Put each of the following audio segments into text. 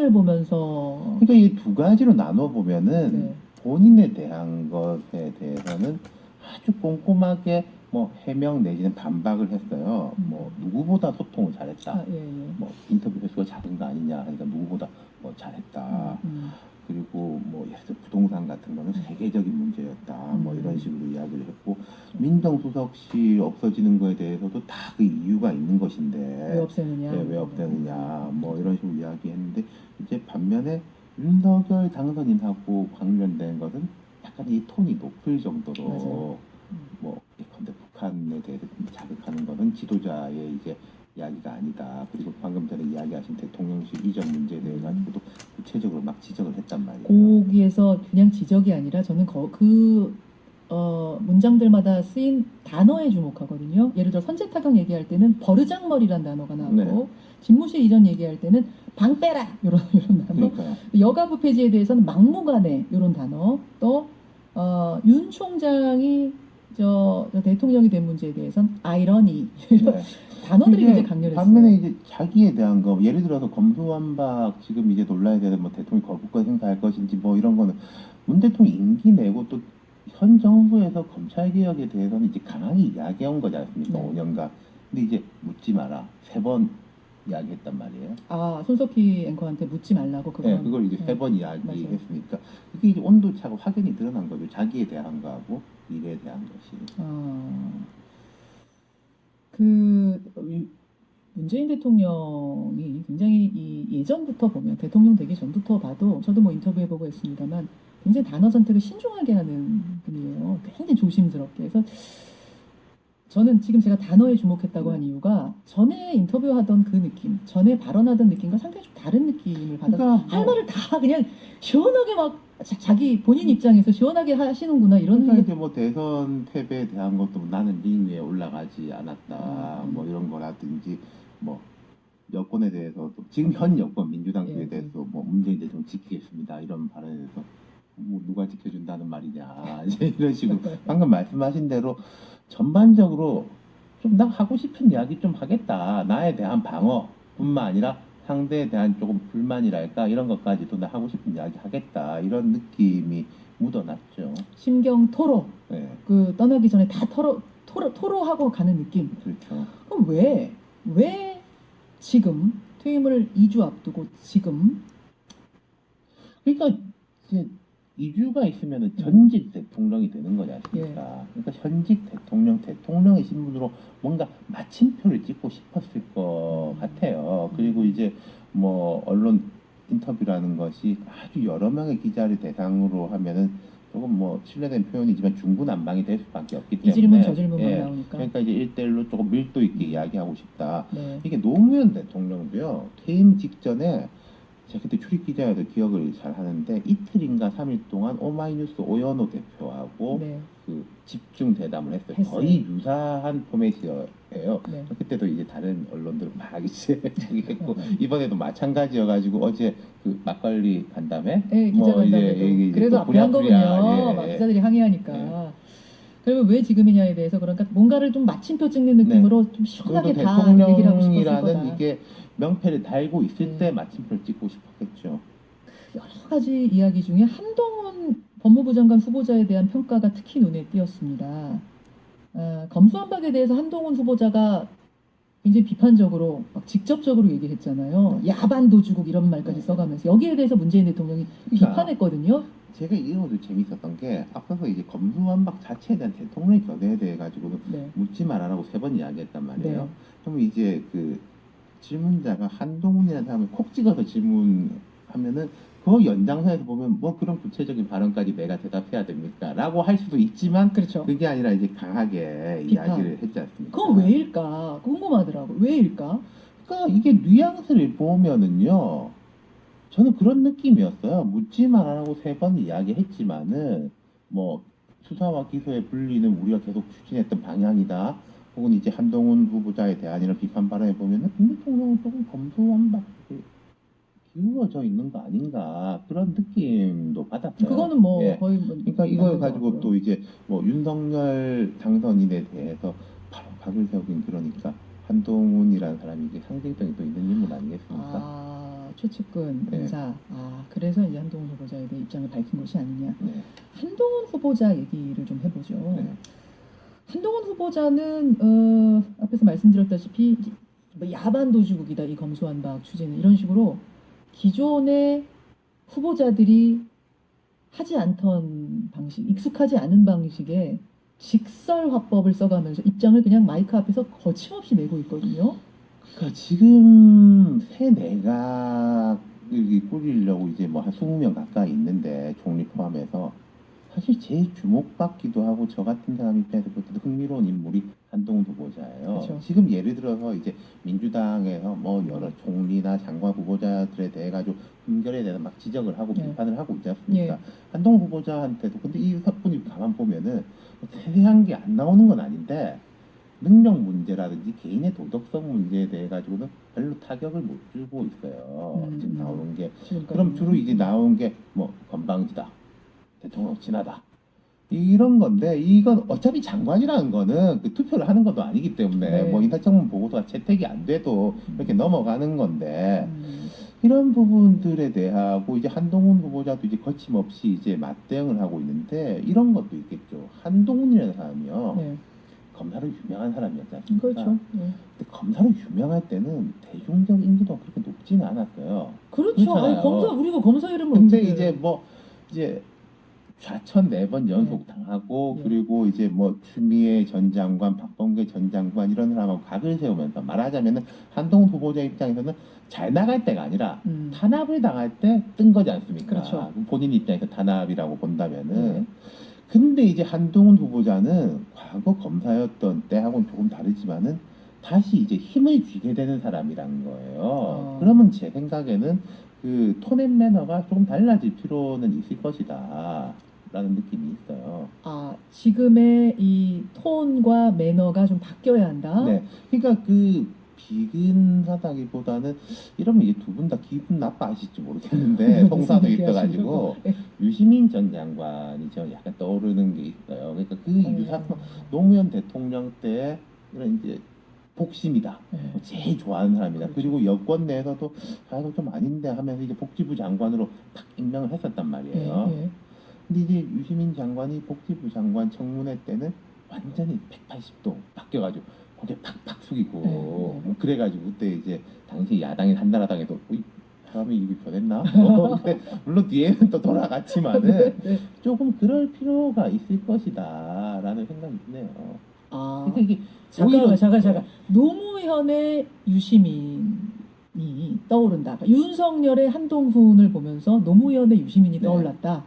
문장을 보면서 그러니까 이 두 가지로 나눠 보면은 네. 본인에 대한 것에 대해서는 아주 꼼꼼하게 뭐 해명 내지는 반박을 했어요. 뭐 누구보다 소통을 잘했다. 아, 예, 예. 뭐 인터뷰 횟수가 작은 거 아니냐 하니까 누구보다 뭐 잘했다. 그리고 뭐 예를 들어 부동산 같은 거는 세계적인 문제였다. 뭐 이런 식으로 이야기를 했고 민정수석실 없어지는 거에 대해서도 다 그 이유가 있는 것인데 왜 없애느냐? 왜 없애느냐 뭐 이런 식으로 이야기했는데 이제 반면에 윤석열 당선인하고 관련된 것은 약간 이 톤이 높을 정도로 맞아요. 뭐 예컨대 북한에 대해서 자극하는 것은 지도자의 이제 이야기가 아니다. 그리고 방금 전에 이야기하신 대통령실 이전 문제에 대해 가지고도 구체적으로 막 지적을 했단 말이에요. 거기에서 그냥 지적이 아니라 저는 문장들마다 쓰인 단어에 주목하거든요. 예를 들어 선제타격 얘기할 때는 버르장머리란 단어가 나오고 네. 집무실 이전 얘기할 때는 방 빼라 이런 단어. 그러니까요. 여가부 폐지에 대해서는 막무가내 이런 단어. 또 윤 총장이 저 대통령이 된 문제에 대해서는 아이러니 이런 네. 단어들이 이게 굉장히 강렬했어요. 반면에 이제 자기에 대한 거 예를 들어서 검수완박 지금 이제 논란에 대해서 뭐 대통령 거부권 행사할 것인지 뭐 이런 거는 문 대통령 임기 내고 또 현 정부에서 검찰 개혁에 대해서는 이제 강하게 이야기해온 거지 않습니까? 네. 5년간. 근데 이제 묻지 마라 3번 이야기했단 말이에요. 아, 손석희 앵커한테 묻지 말라고 그건. 네, 그걸 이제 네. 3번 이야기했으니까 이게 이제 온도차가 확연히 드러난 거죠. 자기에 대한 거하고 미래에 대한 것이. 문재인 대통령이 굉장히 이 예전부터 보면 대통령 되기 전부터 봐도 저도 뭐 인터뷰해보고 했습니다만 굉장히 단어 선택을 신중하게 하는 분이에요. 굉장히 조심스럽게. 그래서 저는 지금 제가 단어에 주목했다고 한 이유가 전에 인터뷰하던 그 느낌, 전에 발언하던 느낌과 상당히 좀 다른 느낌을 받아서 그러니까 할 말을 다 그냥 시원하게 막 자기 본인 입장에서 시원하게 하시는구나 이런 그러니까 게 이제 뭐 대선 패배에 대한 것도 나는 링 위에 올라가지 않았다 뭐 이런 거라든지 뭐 여권에 대해서도 지금 현 여권 민주당 쪽에 예, 대해서 뭐 문재인 대통령 지키겠습니다 이런 발언에 대해서 뭐 누가 지켜준다는 말이냐 이제 이런 식으로 방금 말씀하신 대로 전반적으로 좀 나 하고 싶은 이야기 좀 하겠다 나에 대한 방어뿐만 아니라 상대에 대한 조금 불만이랄까 이런 것까지도 나 하고 싶은 이야기 하겠다 이런 느낌이 묻어났죠. 심경 토로 네, 그 떠나기 전에 다 토로하고 가는 느낌. 그렇죠. 그럼 왜 지금 퇴임을 2주 앞두고 지금 그러니까 이제 2주가 있으면은 전직 대통령이 되는 거지 않습니까? 그러니까 현직 대통령의 신분으로 뭔가 마침표를 찍고 싶었을 것 같아요. 그리고 이제 뭐 언론 인터뷰라는 것이 아주 여러 명의 기자를 대상으로 하면은 조금 뭐 실례된 표현이지만 중구난방이 될 수밖에 없기 때문에 이 질문 저 질문만 예, 나오니까. 그러니까 이제 1대1로 조금 밀도 있게 이야기하고 싶다. 네. 이게 노무현 대통령도요 퇴임 직전에 제가 그때 출입 기자여도 기억을 잘 하는데 이틀인가 3일 동안 오마이뉴스 오연호 대표하고 네. 그 집중 대담을 했어요. 했어요. 거의 유사한 포맷이에요. 네. 그때도 이제 다른 언론들은 막 이제 저기 했고 이번에도 마찬가지여가지고 어제 그 막걸리 간담회 네, 뭐 기자간담회도 이제 그래도 앞에 한 거군요. 막 기자들이 항의하니까. 예. 그러면 왜 지금이냐에 대해서 그러니까 뭔가를 좀 마침표 찍는 느낌으로 좀 시원하게 그래도 다 얘기를 하고 싶었을 대통령이라는 거다. 이게 명패를 달고 있을 네. 때 마침표를 찍고 싶었겠죠. 여러 가지 이야기 중에 한동훈 법무부 장관 후보자에 대한 평가가 특히 눈에 띄었습니다. 검수완박에 대해서 한동훈 후보자가 굉장히 비판적으로 막 직접적으로 얘기했잖아요. 야반도주국 이런 말까지 써가면서 여기에 대해서 문재인 대통령이 그러니까 비판했거든요. 제가 이런 것도 재밌었던 게 앞서서 이제 검수완박 자체에 대한 대통령의 견해에 대해 가지고는 네. 묻지 말아라고 3번 이야기했단 말이에요. 네. 그럼 이제 그 질문자가 한동훈이라는 사람을 콕 찍어서 질문하면은 그 연장선에서 보면 뭐 그런 구체적인 발언까지 내가 대답해야 됩니까? 라고 할 수도 있지만 그렇죠. 그게 아니라 이제 강하게 비판. 이야기를 했지 않습니까? 그건 왜일까? 궁금하더라고. 왜일까? 그러니까 이게 뉘앙스를 보면은요. 저는 그런 느낌이었어요. 묻지 말라고 3번 이야기했지만은 뭐 수사와 기소의 분리는 우리가 계속 추진했던 방향이다. 혹은 이제 한동훈 후보자에 대한 이런 비판 발언에 보면은 문 대통령은 조금 검소한박에 기울어져 있는 거 아닌가 그런 느낌도 받았어요. 그거는 뭐 예. 거의 뭐 그러니까 이걸 맞는 것 가지고 같고요. 또 이제 뭐 윤석열 당선인에 대해서 바로 각을 세우긴 그러니까 한동훈이라는 사람이 이게 상징성이 또 있는 인물 아니겠습니까? 최측근 네. 인사. 그래서 이제 한동훈 후보자에 대해 입장을 밝힌 것이 아니냐. 네. 한동훈 후보자 얘기를 좀 해보죠. 네. 한동훈 후보자는 앞에서 말씀드렸다시피 뭐 야반 도주국이다 이 검수완 박악 취재는 이런 식으로 기존의 후보자들이 하지 않던 방식, 익숙하지 않은 방식의 직설 화법을 써가면서 입장을 그냥 마이크 앞에서 거침없이 내고 있거든요. 그러니까 지금 새 내각을 꾸리려고 이제 뭐 한 20명 가까이 있는데 총리 포함해서 사실 제일 주목받기도 하고 저 같은 사람 입장에서 볼 때도 흥미로운 인물이 한동훈 후보자예요. 그렇죠. 지금 예를 들어서 이제 민주당에서 뭐 여러 총리나 장관 후보자들에 대해 가지고 흠결에 대해서 막 지적을 하고 네. 비판을 하고 있지 않습니까? 예. 한동훈 후보자한테도 근데 이 분이 가만 보면은 세세한 게 안 나오는 건 아닌데 능력 문제라든지 개인의 도덕성 문제에 대해 가지고는 별로 타격을 못 주고 있어요. 지금 나오는 게. 그럼 주로 이제 나온 게 뭐 건방지다, 대통령 친하다 이런 건데 이건 어차피 장관이라는 거는 그 투표를 하는 것도 아니기 때문에 네. 뭐 인사청문 보고서가 채택이 안 돼도 이렇게 넘어가는 건데 음, 이런 부분들에 대하고 이제 한동훈 후보자도 이제 거침없이 이제 맞대응을 하고 있는데 이런 것도 있겠죠. 한동훈이라는 사람이요. 네. 검사로 유명한 사람이었지 않습니까? 그렇죠. 네. 근데 검사로 유명할 때는 대중적 인지도가 그렇게 높지는 않았어요. 그렇죠. 그렇잖아요. 아니, 검사 우리가 검사 이름을 근데 어떻게 이제 뭐 이제 좌천 4번 연속 당하고 네. 그리고 이제 뭐 추미애 전 장관, 박범계 전 장관 이런 사람하고 각을 세우면서 말하자면은 한동훈 후보자 입장에서는 잘 나갈 때가 아니라 탄압을 당할 때 뜬 거지 않습니까? 그렇죠. 본인 입장에서 탄압이라고 본다면은. 네. 근데 이제 한동훈 후보자는 과거 검사였던 때하고는 조금 다르지만은 다시 이제 힘을 쥐게 되는 사람이란 거예요. 그러면 제 생각에는 그 톤앤 매너가 조금 달라질 필요는 있을 것이다. 라는 느낌이 있어요. 지금의 이 톤과 매너가 좀 바뀌어야 한다. 네. 그러니까 그 비근하다기보다는 이러면 이제 두 분 다 기분 나빠하실지 모르겠는데 송사도 있어가지고 유시민 전 장관이 저 약간 떠오르는 게 있어요. 그러니까 그 노무현 대통령 때 이런 이제 복심이다. 제일 좋아하는 사람이다. 그렇죠. 그리고 여권 내에서도 이거 좀 아닌데 하면서 이제 복지부 장관으로 딱 임명을 했었단 말이에요. 근데 이제 유시민 장관이 복지부 장관 청문회 때는 완전히 180도 바뀌어가지고 고개 팍팍 숙이고 뭐 그래가지고 그때 이제 당시 야당인 한나라당에도 사람이 이게 변했나? 근데 물론 뒤에는 또 돌아갔지만은 조금 그럴 필요가 있을 것이다라는 생각이 드네요. 그러니까 이게 잠깐. 노무현의 유시민이 떠오른다. 그러니까 윤석열의 한동훈을 보면서 노무현의 유시민이 떠올랐다.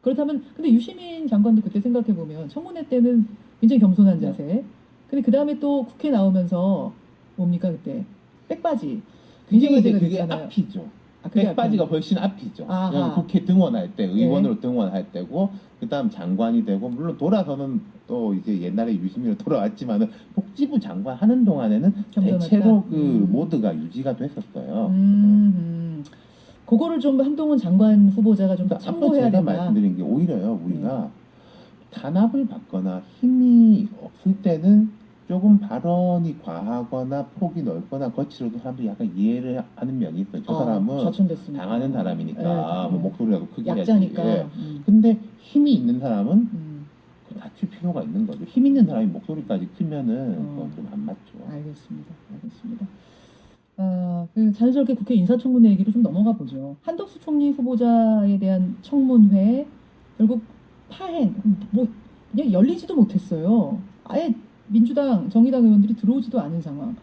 그렇다면 근데 유시민 장관도 그때 생각해 보면 청문회 때는 굉장히 겸손한 자세. 근데 그 다음에 또 국회 나오면서 뭡니까 그때 백바지. 굉장히 이제 그게 앞이죠. 백바지가 훨씬 앞이죠. 국회 등원할 때 의원으로 등원할 때고 그다음 장관이 되고 물론 돌아서는 또 이제 옛날에 유시민으로 돌아왔지만은 복지부 장관 하는 동안에는 대체로 그 모드가 유지가 됐었어요. 그거를 좀 한동훈 장관 후보자가 좀 참고해야 된다. 제가 말씀드린 게 오히려요 우리가 탄압을 받거나 힘이 없을 때는 조금 발언이 과하거나 폭이 넓거나 거칠어도 사람들이 약간 이해를 하는 면이 있어요. 저 사람은 좌천됐으니까. 당하는 사람이니까 뭐 목소리라도 크게 약자니까. 해야지. 근데 힘이 있는 사람은 낮출 필요가 있는 거죠. 힘 있는 사람이 목소리까지 크면은 그건 좀 안 맞죠. 알겠습니다. 자연스럽게 국회 인사청문회 얘기로 좀 넘어가 보죠. 한덕수 총리 후보자에 대한 청문회 결국 파행 뭐 그냥 열리지도 못했어요. 아예 민주당, 정의당 의원들이 들어오지도 않은 상황.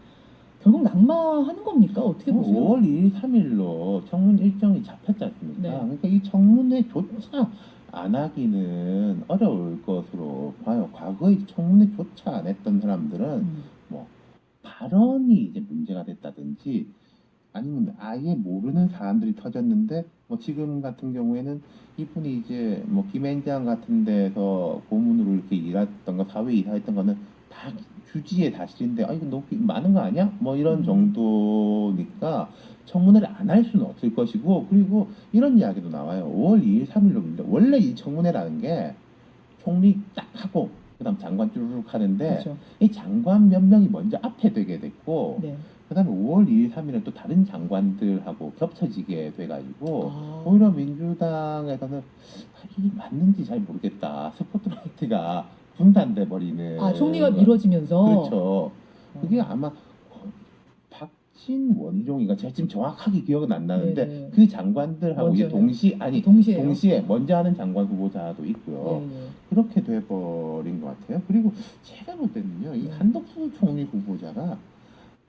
결국 낙마하는 겁니까? 어떻게 보세요? 5월 2일, 3일로 청문 일정이 잡혔지 않습니까? 네. 그러니까 이 청문회조차 안 하기는 어려울 것으로 봐요. 과거에 청문회조차 안 했던 사람들은 뭐 발언이 이제 문제가 됐다든지 아니면 아예 모르는 사람들이 터졌는데 뭐 지금 같은 경우에는 이분이 이제 뭐 김앤장 같은 데서 고문으로 이렇게 일했던 거 사회 이사했던 거는 다 주지의 다실인데 이거 너무 많은 거 아니야? 뭐 이런 정도니까 청문회를 안 할 수는 없을 것이고 그리고 이런 이야기도 나와요. 5월 2일, 3일로 원래 이 청문회라는 게 총리 딱 하고 그다음 장관 쭈르륵 하는데 그렇죠. 이 장관 몇 명이 먼저 앞에 되게 됐고 그다음에 5월 2일, 3일은 또 다른 장관들하고 겹쳐지게 돼가지고 아. 오히려 민주당에서는 이게 맞는지 잘 모르겠다. 스포트라이트가 분산돼 버리는. 아, 총리가 미뤄지면서. 그렇죠. 그게 아마 박진원종이가 제가 지금 정확하게 기억은 안 나는데 네네. 그 장관들하고 이제 먼저요. 동시에 동시에요? 먼저 하는 장관 후보자도 있고요. 예, 예. 그렇게 돼버린 것 같아요. 그리고 제가 볼 때는요, 이 네. 한덕수 총리 후보자가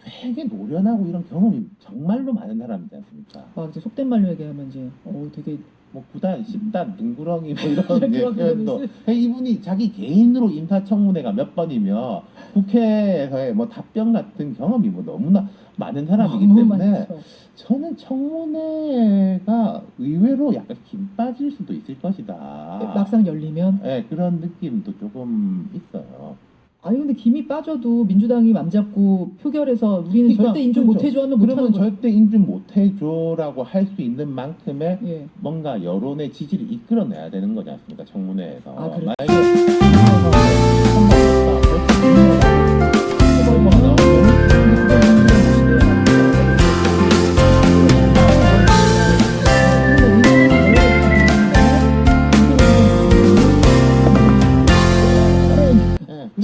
되게 노련하고 이런 경험이 정말로 많은 사람이지 않습니까? 아, 이제 속된 말로 얘기하면 이제 되게 뭐 9단, 10단, 눈구렁이 뭐 이런 그런 표현도 표현을 이분이 자기 개인으로 인사청문회가 몇 번이며 국회에서의 뭐 답변 같은 경험이 뭐 너무나 많은 사람이기 너무 때문에 많죠. 저는 청문회가 의외로 약간 김 빠질 수도 있을 것이다. 막상 열리면. 네, 그런 느낌도 조금 있어요. 아니 근데 김이 빠져도 민주당이 맘 잡고 표결해서 우리는 그러니까, 절대 인준 그렇죠. 못해줘 하면 못하는 그러면 거예요. 절대 인준 못해줘라고 할 수 있는 만큼의 예. 뭔가 여론의 지지를 이끌어내야 되는 거지 않습니까? 청문회에서. 아, 그래. 만약에